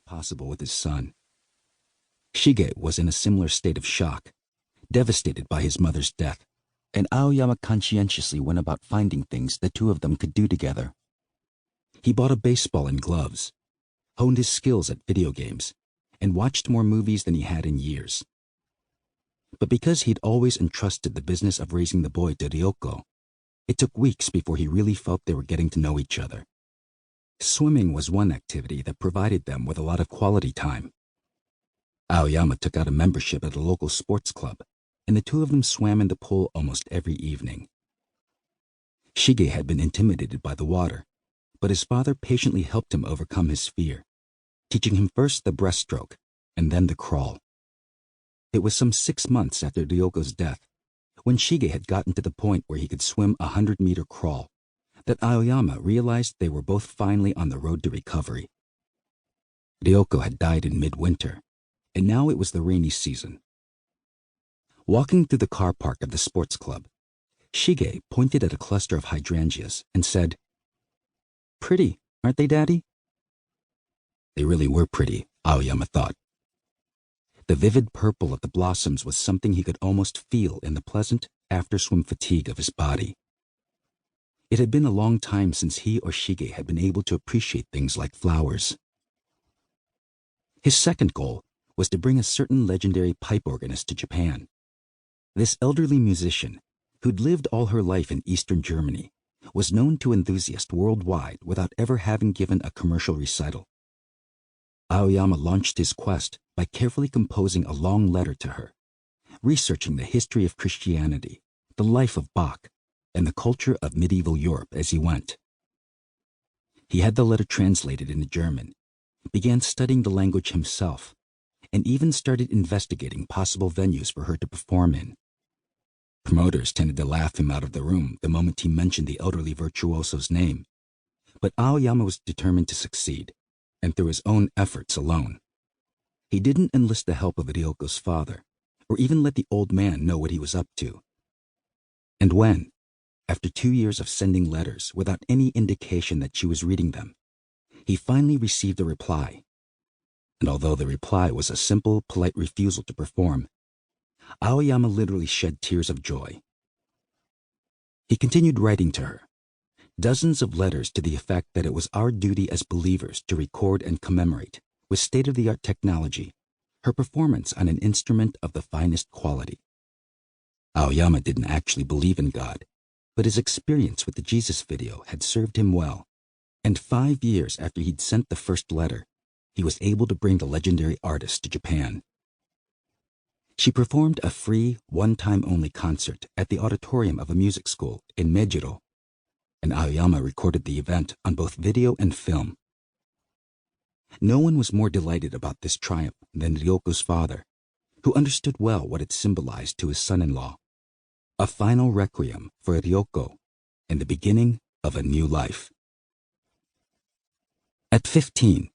possible with his son. Shige was in a similar state of shock, devastated by his mother's death, and Aoyama conscientiously went about finding things the two of them could do together. He bought a baseball and gloves, honed his skills at video games, and watched more movies than he had in years. But because he'd always entrusted the business of raising the boy to Ryoko, it took weeks before he really felt they were getting to know each other. Swimming was one activity that provided them with a lot of quality time. Aoyama took out a membership at a local sports club, and the two of them swam in the pool almost every evening. Shige had been intimidated by the water, but his father patiently helped him overcome his fear, teaching him first the breaststroke and then the crawl. It was some 6 months after Ryoko's death, when Shige had gotten to the point where he could swim a 100-meter crawl, that Aoyama realized they were both finally on the road to recovery. Ryoko had died in midwinter, and now it was the rainy season. Walking through the car park of the sports club, Shige pointed at a cluster of hydrangeas and said, "Pretty, aren't they, Daddy?" They really were pretty, Aoyama thought. The vivid purple of the blossoms was something he could almost feel in the pleasant after-swim fatigue of his body. It had been a long time since he or Shige had been able to appreciate things like flowers. His second goal was to bring a certain legendary pipe organist to Japan. This elderly musician, who'd lived all her life in Eastern Germany, was known to enthusiasts worldwide without ever having given a commercial recital. Aoyama launched his quest by carefully composing a long letter to her, researching the history of Christianity, the life of Bach, and the culture of medieval Europe as he went. He had the letter translated into German, began studying the language himself, and even started investigating possible venues for her to perform in. Promoters tended to laugh him out of the room the moment he mentioned the elderly virtuoso's name, but Aoyama was determined to succeed, and through his own efforts alone. He didn't enlist the help of Ryoko's father, or even let the old man know what he was up to. And when, after 2 years of sending letters without any indication that she was reading them, he finally received a reply, and although the reply was a simple, polite refusal to perform, Aoyama literally shed tears of joy. He continued writing to her, dozens of letters to the effect that it was our duty as believers to record and commemorate, with state-of-the-art technology, her performance on an instrument of the finest quality. Aoyama didn't actually believe in God, but his experience with the Jesus video had served him well, and 5 years after he'd sent the first letter, he was able to bring the legendary artist to Japan. She performed a free, one-time-only concert at the auditorium of a music school in Mejiro, and Aoyama recorded the event on both video and film. No one was more delighted about this triumph than Ryoko's father, who understood well what it symbolized to his son-in-law, a final requiem for Ryoko and the beginning of a new life. At 15,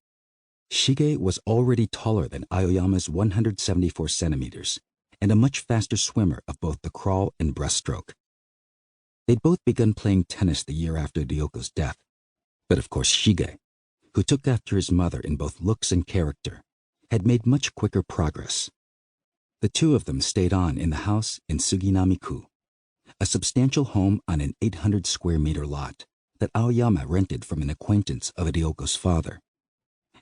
Shige was already taller than Aoyama's 174 centimeters and a much faster swimmer of both the crawl and breaststroke. They'd both begun playing tennis the year after Ryoko's death, but of course Shige, who took after his mother in both looks and character, had made much quicker progress. The two of them stayed on in the house in Suginami-ku, a substantial home on an 800-square-meter lot that Aoyama rented from an acquaintance of Ryoko's father.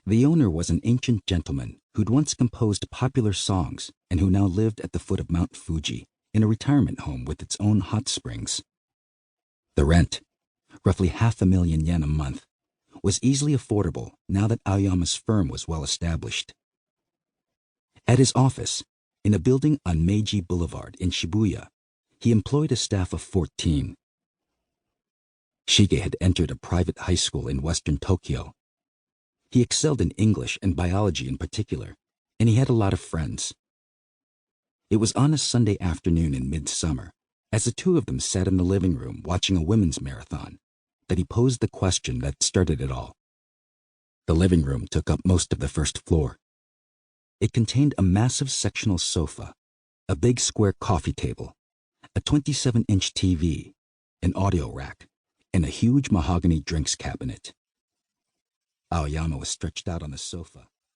The owner was an ancient gentleman who'd once composed popular songs and who now lived at the foot of Mount Fuji in a retirement home with its own hot springs. The rent, roughly 500,000 yen a month, was easily affordable now that Aoyama's firm was well established. At his office, in a building on Meiji Boulevard in Shibuya, he employed a staff of 14. Shige had entered a private high school in western Tokyo. He excelled in English and biology in particular, and he had a lot of friends. It was on a Sunday afternoon in midsummer, as the two of them sat in the living room watching a women's marathon, that he posed the question that started it all. The living room took up most of the first floor. It contained a massive sectional sofa, a big square coffee table, a 27-inch TV, an audio rack, and a huge mahogany drinks cabinet. Aoyama was stretched out on the sofa,